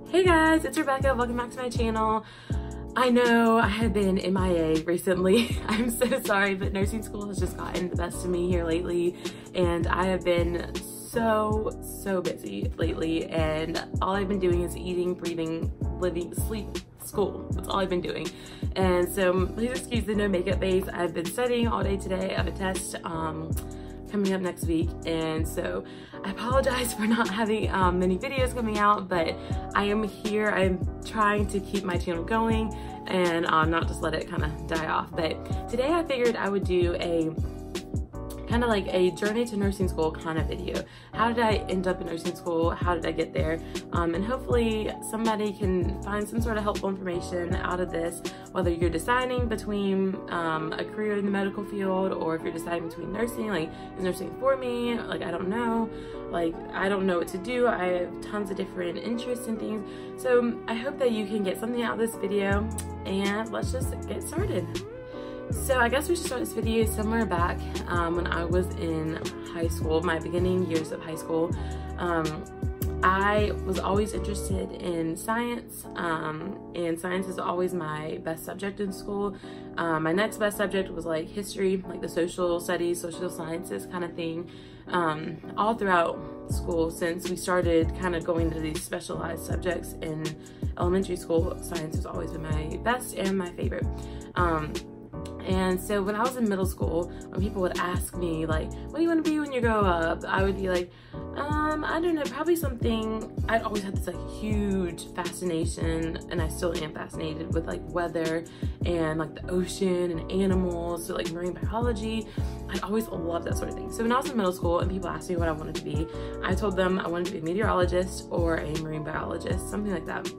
Hey guys, it's Rebecca. Welcome back to my channel. I know I have been MIA recently. I'm so sorry, but nursing school has just gotten the best of me here lately, and I have been so busy lately, and all I've been doing is eating, breathing, living, sleep, school. That's all I've been doing. And so please excuse the no makeup face. I've been studying all day today. I have a test coming up next week, and so I apologize for not having many videos coming out, but I am here. I'm trying to keep my channel going and not just let it kind of die off. But today I figured I would do a kind of like a journey to nursing school kind of video. How did I end up in nursing school? How did I get there? And hopefully somebody can find some sort of helpful information out of this, whether you're deciding between a career in the medical field, or if you're deciding between nursing, like, is nursing for me? Like, I don't know. Like, I don't know what to do. I have tons of different interests and things. So I hope that you can get something out of this video, and let's just get started. So I guess we should start this video somewhere back when I was in high school, my beginning years of high school. I was always interested in science, and science is always my best subject in school. My next best subject was like history, like the social studies, social sciences kind of thing. All throughout school, since we started kind of going to these specialized subjects in elementary school, science has always been my best and my favorite. And so when I was in middle school, when people would ask me like, what do you want to be when you grow up? I would be like, I don't know, probably something. I'd always had this like huge fascination, and I still am fascinated with like weather and like the ocean and animals, so like marine biology. I always loved that sort of thing. So when I was in middle school and people asked me what I wanted to be, I told them I wanted to be a meteorologist or a marine biologist, something like that.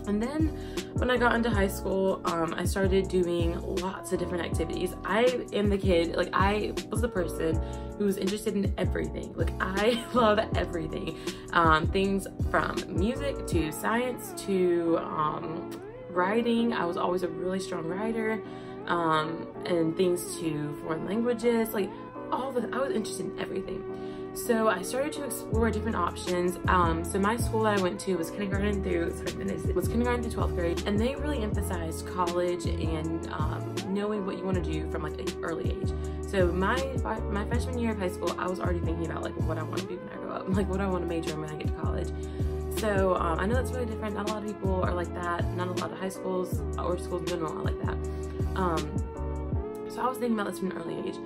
And then when I got into high school, I started doing lots of different activities. I am the kid, like I was the person who was interested in everything. Like I love everything. Things from music to science to writing. I was always a really strong writer, and things to foreign languages, like I was interested in everything. So I started to explore different options. So my school that I went to was kindergarten through 12th grade, and they really emphasized college and knowing what you want to do from like an early age. So my freshman year of high school, I was already thinking about like what I want to be when I grow up, like what I want to major in when I get to college. So I know that's really different. Not a lot of people are like that. Not a lot of high schools or schools in general are like that. So I was thinking about this from an early age.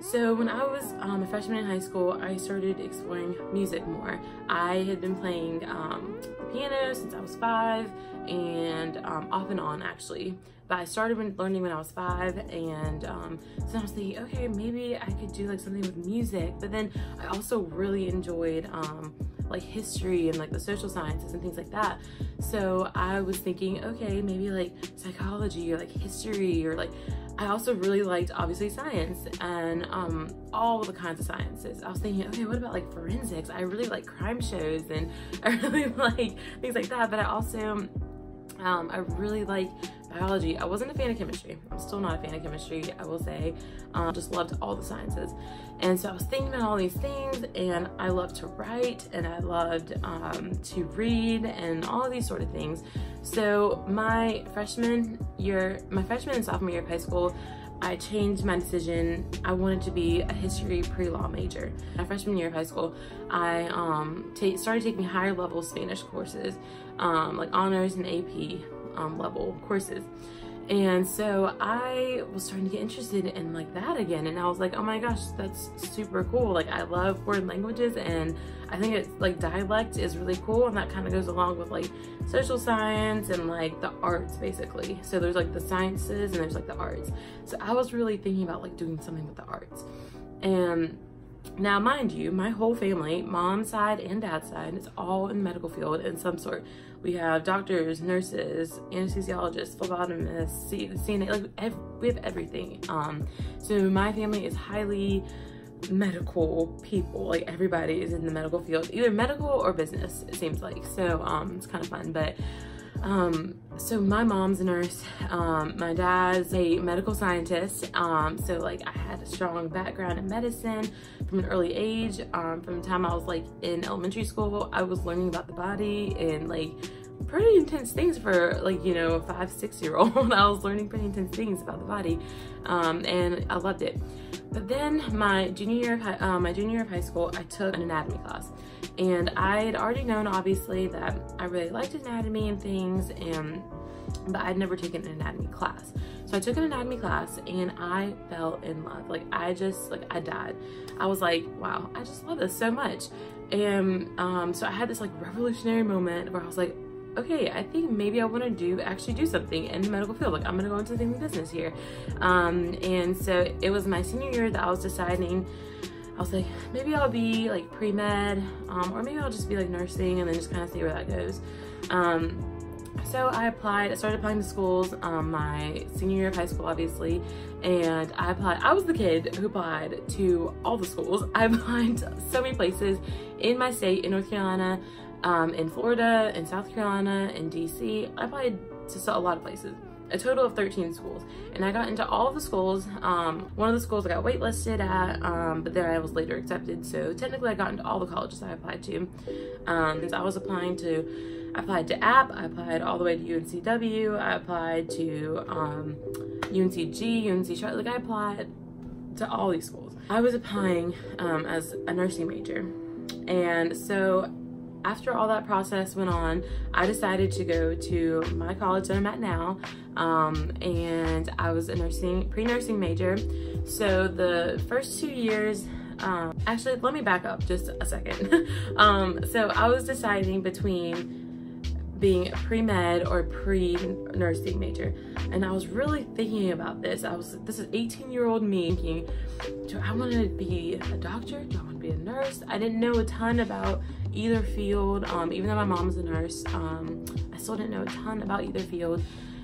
So when I was a freshman in high school, I started exploring music more. I had been playing the piano since I was 5, and off and on actually. But I started learning when I was 5, and so I was thinking, okay, maybe I could do like something with music. But then I also really enjoyed like history and like the social sciences and things like that. So I was thinking, okay, maybe like psychology or like history, or like I also really liked obviously science and all the kinds of sciences. I was thinking, okay, what about like forensics? I really like crime shows, and I really like things like that. But I also I really like biology. I wasn't a fan of chemistry. I'm still not a fan of chemistry, I will say. Just loved all the sciences. And so I was thinking about all these things, and I loved to write, and I loved to read, and all of these sort of things. So my freshman and sophomore year of high school, I changed my decision. I wanted to be a history pre-law major. My freshman year of high school, I started taking higher level Spanish courses, like honors and AP level courses. And so I was starting to get interested in like that again, and I was like, oh my gosh, that's super cool. Like I love foreign languages, and I think it's like dialect is really cool, and that kind of goes along with like social science and like the arts basically. So there's like the sciences and there's like the arts. So I was really thinking about like doing something with the arts. And now mind you, my whole family, mom's side and dad's side, is all in the medical field in some sort. We have doctors, nurses, anesthesiologists, phlebotomists, CNA, like we have everything. So my family is highly medical people. Like everybody is in the medical field, either medical or business, it seems like. So it's kind of fun. But so my mom's a nurse, my dad's a medical scientist, so like I had a strong background in medicine from an early age. From the time I was like in elementary school, I was learning about the body and like pretty intense things for like, you know, a 5-6-year-old. I was learning pretty intense things about the body, and I loved it. But then my junior year of high school, I took an anatomy class, and I had already known obviously that I really liked anatomy and things, but I'd never taken an anatomy class. So I took an anatomy class and I fell in love. Like I died. I was like, wow, I just love this so much. And so I had this like revolutionary moment where I was like, okay, I think maybe I want to actually do something in the medical field. Like I'm gonna go into the family business here. And so it was my senior year that I was deciding. I was like, maybe I'll be like pre-med, or maybe I'll just be like nursing and then just kind of see where that goes. So I started applying to schools my senior year of high school, obviously, and I was the kid who applied to all the schools. I applied to so many places in my state, in North Carolina, in Florida, in South Carolina, in DC. I applied to a lot of places, a total of 13 schools, and I got into all of the schools. One of the schools I got waitlisted at, but then I was later accepted, so technically I got into all the colleges I applied to. Since I applied to App, I applied all the way to UNCW, I applied to UNCG, UNC Charlotte. Like I applied to all these schools. I was applying as a nursing major, and so after all that process went on, I decided to go to my college that I'm at now, and I was a pre-nursing major. So the first 2 years, actually, let me back up just a second. So I was deciding between being a pre-med or pre-nursing major, and I was really thinking about this. This is 18-year-old me thinking, do I want to be a doctor? Do I want to be a nurse? I didn't know a ton about either field. Even though my mom's a nurse, I still didn't know a ton about either field.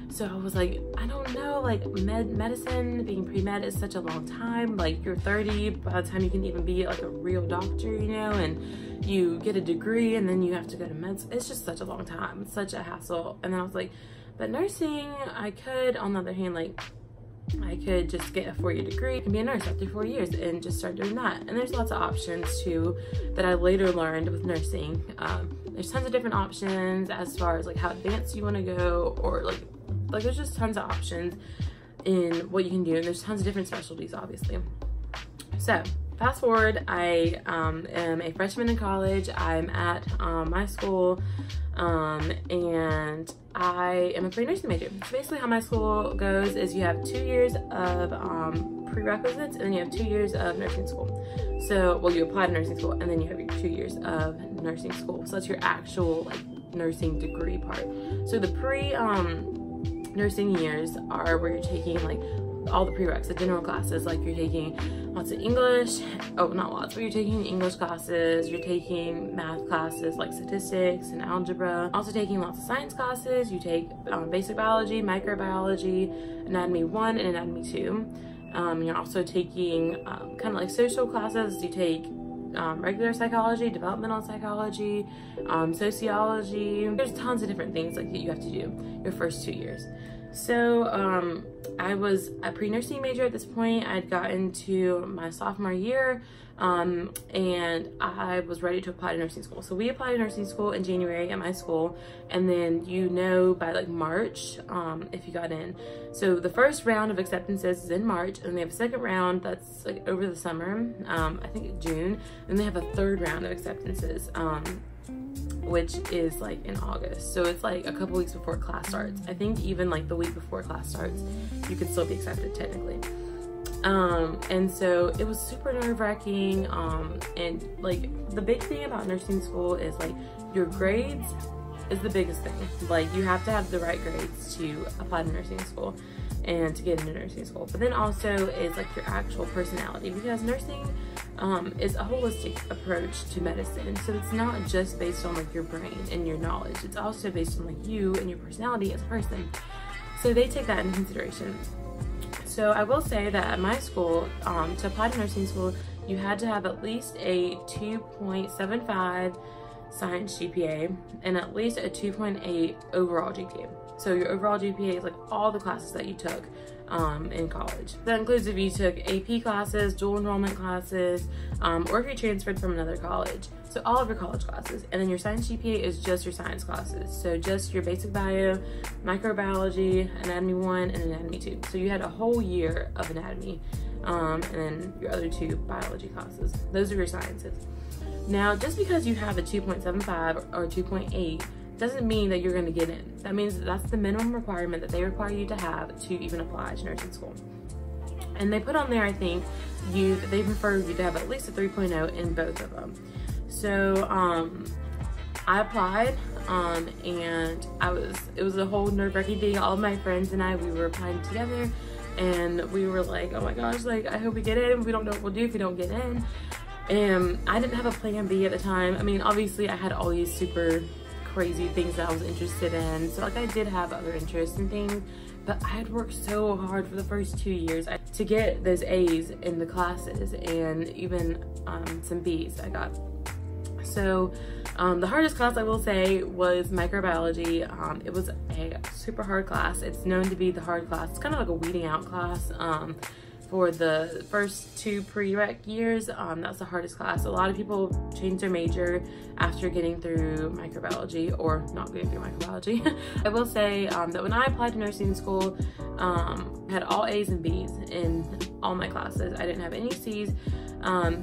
So I was like, I don't know, like medicine, being pre-med is such a long time. Like you're 30 by the time you can even be like a real doctor, you know, and you get a degree and then you have to go to med school. It's just such a long time, such a hassle. And then I was like, but nursing, I could, on the other hand, like I could just get a 4-year degree and be a nurse after 4 years and just start doing that. And there's lots of options too that I later learned with nursing. There's tons of different options as far as like how advanced you want to go, or like there's just tons of options in what you can do, and there's tons of different specialties, obviously. So fast forward, I am a freshman in college. I'm at my school, and I am a pre-nursing major. So basically how my school goes is you have 2 years of prerequisites, and then you have 2 years of nursing school. So, well, you apply to nursing school, and then you have your 2 years of nursing school. So that's your actual like nursing degree part. So the nursing years are where you're taking like all the prereqs, the general classes, like you're taking lots of English, not lots, but you're taking English classes, you're taking math classes like statistics and algebra, also taking lots of science classes. You take basic biology, microbiology, anatomy 1 and anatomy 2. You're also taking kind of like social classes. You take regular psychology, developmental psychology, sociology. There's tons of different things like that you have to do your first 2 years. So I was a pre-nursing major at this point. I'd gotten to my sophomore year, and I was ready to apply to nursing school. So we applied to nursing school in January at my school, and then by like March if you got in. So the first round of acceptances is in March, and they have a second round that's like over the summer, I think June, and they have a third round of acceptances, which is like in August. So it's like a couple weeks before class starts. I think even like the week before class starts, you could still be accepted technically. And so it was super nerve-wracking, and like the big thing about nursing school is like your grades is the biggest thing. Like you have to have the right grades to apply to nursing school and to get into nursing school. But then also is like your actual personality, because nursing is a holistic approach to medicine. So it's not just based on like your brain and your knowledge, it's also based on like you and your personality as a person. So they take that into consideration. So I will say that at my school, to apply to nursing school, you had to have at least a 2.75 science GPA and at least a 2.8 overall GPA. So your overall GPA is like all the classes that you took in college. That includes if you took AP classes, dual enrollment classes, or if you transferred from another college. So all of your college classes. And then your science GPA is just your science classes. So just your basic bio, microbiology, anatomy 1, and anatomy 2. So you had a whole year of anatomy, and then your other 2 biology classes. Those are your sciences. Now, just because you have a 2.75 or 2.8 doesn't mean that you're going to get in. That means that's the minimum requirement that they require you to have to even apply to nursing school. And they put on there, I think, they prefer you to have at least a 3.0 in both of them. So I applied, and it was a whole nerve-wracking thing. All of my friends and I, we were applying together, and we were like, oh my gosh, like, I hope we get in. We don't know what we'll do if we don't get in. And I didn't have a plan B at the time. I mean, obviously I had all these super crazy things that I was interested in. So like, I did have other interests and things, but I had worked so hard for the first 2 years to get those A's in the classes, and even some B's I got. So the hardest class, I will say, was microbiology. It was a super hard class. It's known to be the hard class. It's kind of like a weeding out class. For the first 2 prereq years, that's the hardest class. A lot of people change their major after getting through microbiology or not getting through microbiology. I will say that when I applied to nursing school, I had all A's and B's in all my classes. I didn't have any C's.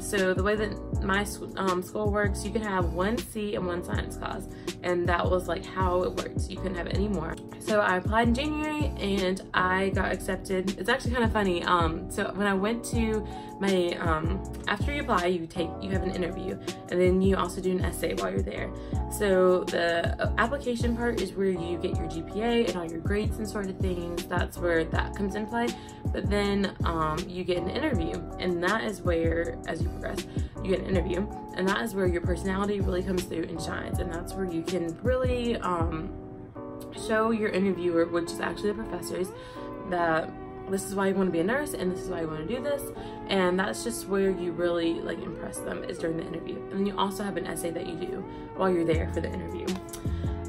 So the way that my school works, you can have 1 C and 1 science class, and that was like how it works. You couldn't have any more. So I applied in January and I got accepted. It's actually kind of funny. So when I went to my, after you apply, you have an interview, and then you also do an essay while you're there. So the application part is where you get your GPA and all your grades and sort of things. That's where that comes in play. But then you get an interview, and that is where, as you progress, you get an interview, and that is where your personality really comes through and shines, and that's where you can really show your interviewer, which is actually the professors, that this is why you want to be a nurse and this is why you want to do this. And that's just where you really like impress them, is during the interview. And then you also have an essay that you do while you're there for the interview.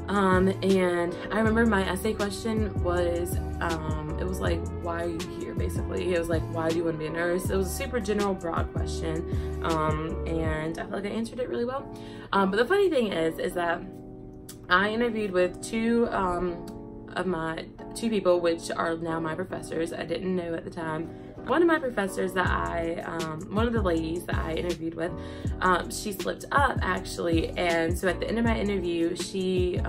And I remember my essay question was, it was like, why are you here, basically? It was like, why do you want to be a nurse? It was a super general, broad question, and I feel like I answered it really well. But the funny thing is that I interviewed with two people, which are now my professors. I didn't know at the time. One of my professors that one of the ladies that I interviewed with, she slipped up actually, and so at the end of my interview, she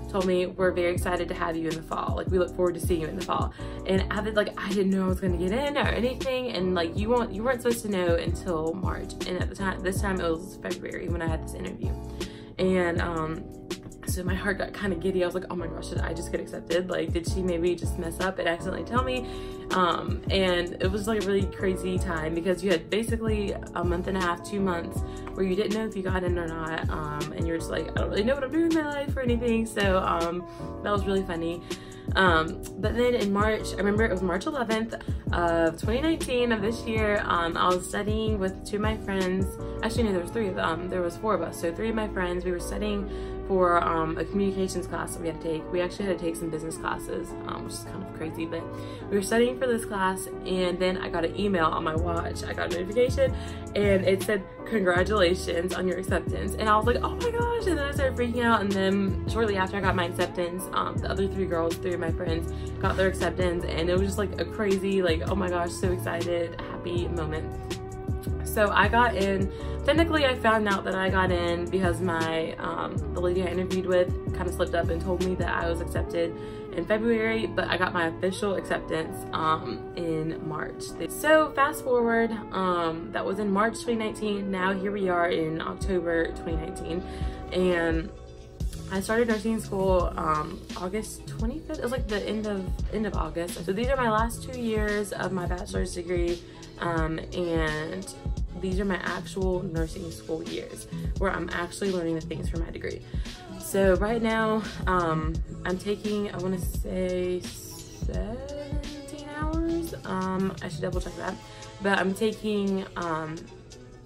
told me, we're very excited to have you in the fall. Like, we look forward to seeing you in the fall. And I didn't know I was gonna get in or anything, and like you weren't supposed to know until March. And at the time, this time it was February when I had this interview, and so my heart got kind of giddy. I was like, oh my gosh, did I just get accepted? Like, did she maybe just mess up and accidentally tell me? And it was like a really crazy time, because you had basically a month and a half, 2 months, where you didn't know if you got in or not, and you're just like, I don't really know what I'm doing in my life or anything. So that was really funny. But then in March, I remember it was March 11th of 2019 of this year, I was studying with 2 of my friends. Actually, no, there was 3 of them. There was 4 of us. So 3 of my friends, we were studying for a communications class that we had to take. We actually had to take some business classes, which is kind of crazy, but we were studying for this class, and then I got an email on my watch. I got a notification, and it said, congratulations on your acceptance. And I was like, oh my gosh, and then I started freaking out. And then shortly after I got my acceptance, the other 3 girls, 3 of my friends, got their acceptance, and it was just like a crazy, like, oh my gosh, so excited, happy moment. So I got in. Technically, I found out that I got in because my the lady I interviewed with kind of slipped up and told me that I was accepted in February, but I got my official acceptance in March. So fast forward, that was in March 2019. Now here we are in October 2019, and I started nursing school August 25th. It was like the end of August. So these are my last 2 years of my bachelor's degree, and these are my actual nursing school years where I'm actually learning the things for my degree. So right now, I'm taking, I want to say 17 hours. I should double check that. But I'm taking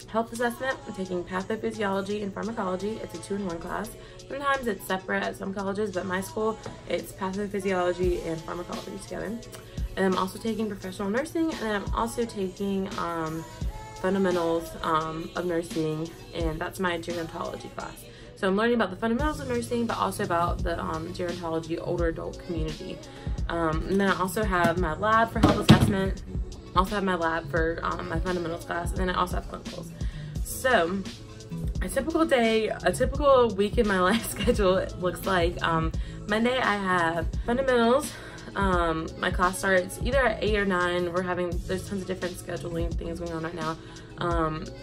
health assessment, I'm taking pathophysiology and pharmacology. It's a 2-in-1 class. Sometimes it's separate at some colleges, but my school, it's pathophysiology and pharmacology together. And I'm also taking professional nursing, and then I'm also taking fundamentals of nursing, and that's my gerontology class. So I'm learning about the fundamentals of nursing, but also about the gerontology older adult community. And then I also have my lab for health assessment. I also have my lab for my fundamentals class, and then I also have clinicals. So a typical day, a typical week in my life schedule looks like Monday I have fundamentals. My class starts either at 8 or 9. There's tons of different scheduling things going on right now.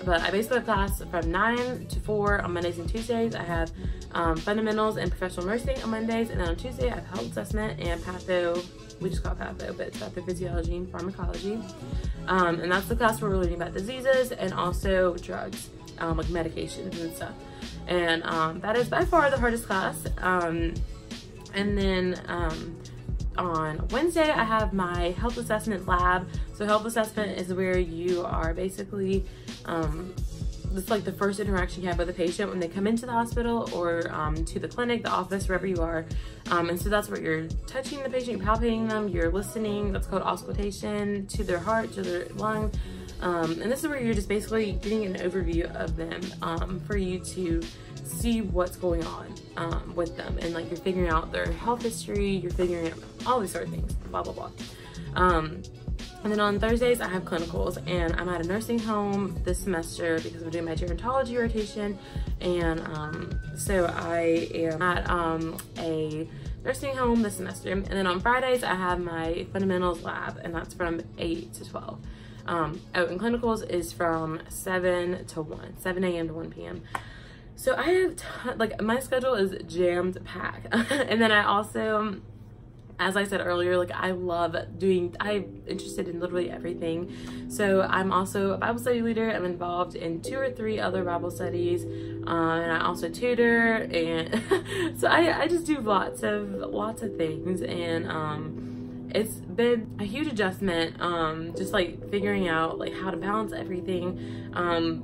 But I basically have class from 9 to 4 on Mondays and Tuesdays. I have fundamentals and professional nursing on Mondays, and then on Tuesday I have health assessment and patho. We just call it patho, but it's pathophysiology and pharmacology. And that's the class where we're learning about diseases and also drugs, like medications and stuff. And that is by far the hardest class. And then on Wednesday, I have my health assessment lab. So health assessment is where you are basically, it's like the first interaction you have with the patient when they come into the hospital or to the clinic, the office, wherever you are. And so that's where you're touching the patient, you're palpating them, you're listening. That's called auscultation, to their heart, to their lungs. And this is where you're just basically getting an overview of them for you to see what's going on with them, and like you're figuring out their health history, you're figuring out all these sort of things, blah blah blah. And then on Thursdays I have clinicals, and I'm at a nursing home this semester because I'm doing my gerontology rotation, and so I am at a nursing home this semester. And then on Fridays I have my fundamentals lab, and that's from 8 to 12. And clinicals is from 7 to 1, 7 a.m. to 1 p.m. So I have, like, my schedule is jammed packed. And then I also, as I said earlier, like, I'm interested in literally everything. So I'm also a Bible study leader. I'm involved in 2 or 3 other Bible studies. And I also tutor, and so I just do lots of things. And it's been a huge adjustment, just like figuring out like how to balance everything,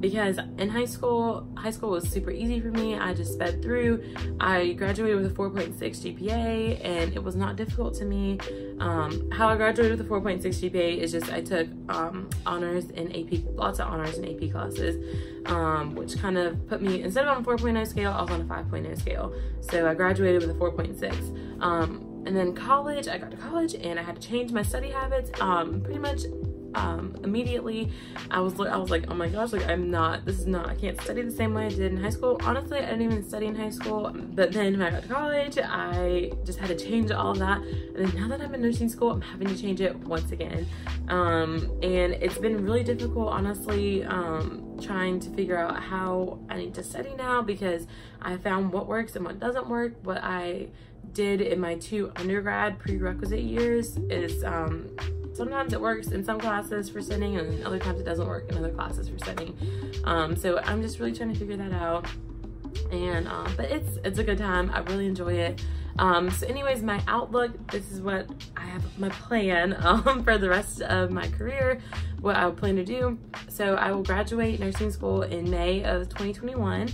because in high school was super easy for me. I just sped through. I graduated with a 4.6 GPA, and it was not difficult to me. How I graduated with a 4.6 GPA is just I took honors in AP, lots of honors in AP classes, which kind of put me, instead of on a 4.0 scale, I was on a 5.0 scale. So I graduated with a 4.6. And then college, I got to college and I had to change my study habits pretty much immediately. I was like, oh my gosh, like I can't study the same way I did in high school. Honestly, I didn't even study in high school. But then when I got to college, I just had to change all of that. And then now that I'm in nursing school, I'm having to change it once again. And it's been really difficult, honestly, trying to figure out how I need to study now, because I found what works and what doesn't work. What I did in my 2 undergrad prerequisite years is sometimes it works in some classes for studying, and other times it doesn't work in other classes for studying. So I'm just really trying to figure that out. And but it's a good time. I really enjoy it. So anyways, my outlook, this is what I have, my plan for the rest of my career, what I plan to do. So I will graduate nursing school in May of 2021.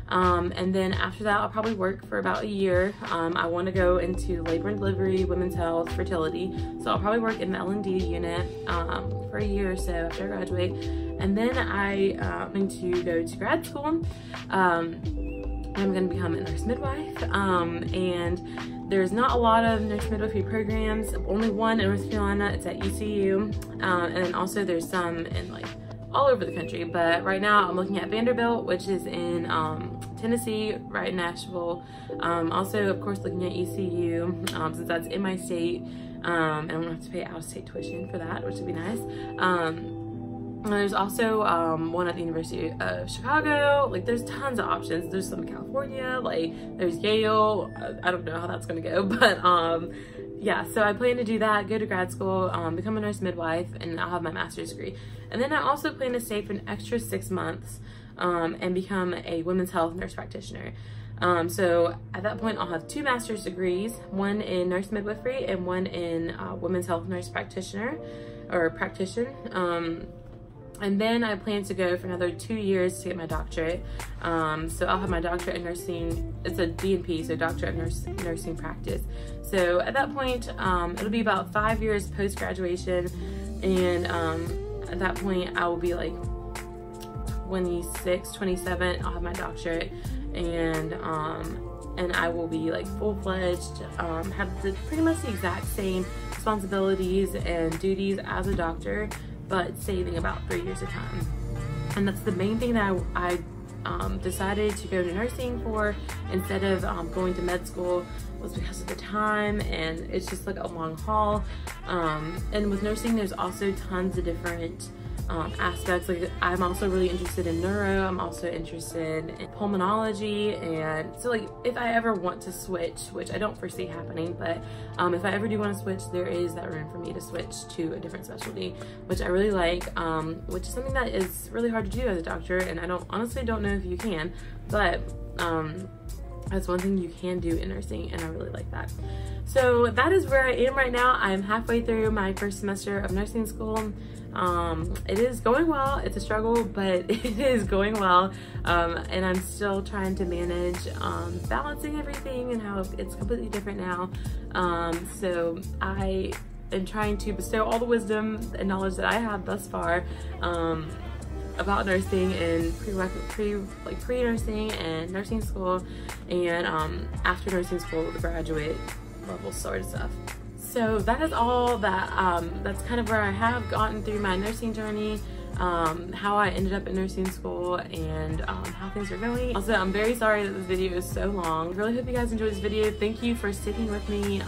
And then after that, I'll probably work for about a year. I want to go into labor and delivery, women's health, fertility. So I'll probably work in the L&D unit for a year or so after I graduate. And then I'm going to go to grad school. I'm going to become a nurse midwife. And there's not a lot of nurse midwifery programs. Only one in North Carolina. It's at ECU. And also there's some in like all over the country, but right now I'm looking at Vanderbilt, which is in Tennessee, right in Nashville. Also, of course, looking at ECU, since that's in my state, and I don't have to pay out-of-state tuition for that, which would be nice. And there's also one at the University of Chicago. Like, there's tons of options. There's some in California, like there's Yale. I don't know how that's gonna go, but yeah, so I plan to do that, go to grad school, become a nurse midwife, and I'll have my master's degree. And then I also plan to stay for an extra 6 months and become a women's health nurse practitioner. So at that point, I'll have 2 master's degrees, one in nurse midwifery and one in women's health nurse practitioner, or practitioner. And then I plan to go for another 2 years to get my doctorate. So I'll have my doctorate in nursing. It's a DNP, so doctorate of nursing practice. So at that point, it'll be about 5 years post-graduation. And at that point, I will be like 26, 27, I'll have my doctorate, and I will be like full-fledged, have pretty much the exact same responsibilities and duties as a doctor, but saving about 3 years of time. And that's the main thing that I decided to go to nursing for instead of going to med school, was because of the time, and it's just like a long haul. And with nursing, there's also tons of different aspects. Like, I'm also really interested in neuro, I'm also interested in pulmonology, and so like if I ever want to switch, which I don't foresee happening, but if I ever do want to switch, there is that room for me to switch to a different specialty, which I really like, which is something that is really hard to do as a doctor, and I honestly don't know if you can, but that's one thing you can do in nursing, and I really like that. So that is where I am right now. I'm halfway through my first semester of nursing school. It is going well. It's a struggle, but it is going well. And I'm still trying to manage balancing everything and how it's completely different now. So I am trying to bestow all the wisdom and knowledge that I have thus far about nursing and pre-nursing and nursing school, and after nursing school, the graduate level sort of stuff. So that is all that, that's kind of where I have gotten through my nursing journey, how I ended up in nursing school, and how things are going. Also, I'm very sorry that this video is so long. I really hope you guys enjoyed this video. Thank you for sticking with me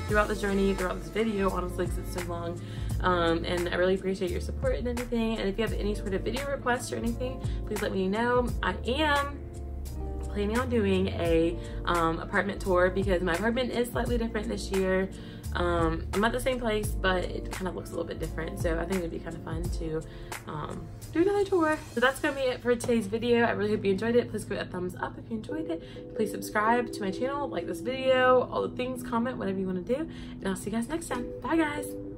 throughout this journey, throughout this video, honestly, because it's so long. And I really appreciate your support and everything. And if you have any sort of video requests or anything, please let me know. I am planning on doing a apartment tour, because my apartment is slightly different this year. I'm at the same place, but it kind of looks a little bit different, so I think it'd be kind of fun to do another tour. So that's gonna be it for today's video. I really hope you enjoyed it. Please give it a thumbs up if you enjoyed it. Please subscribe to my channel, like this video, all the things, comment, whatever you want to do, and I'll see you guys next time. Bye guys.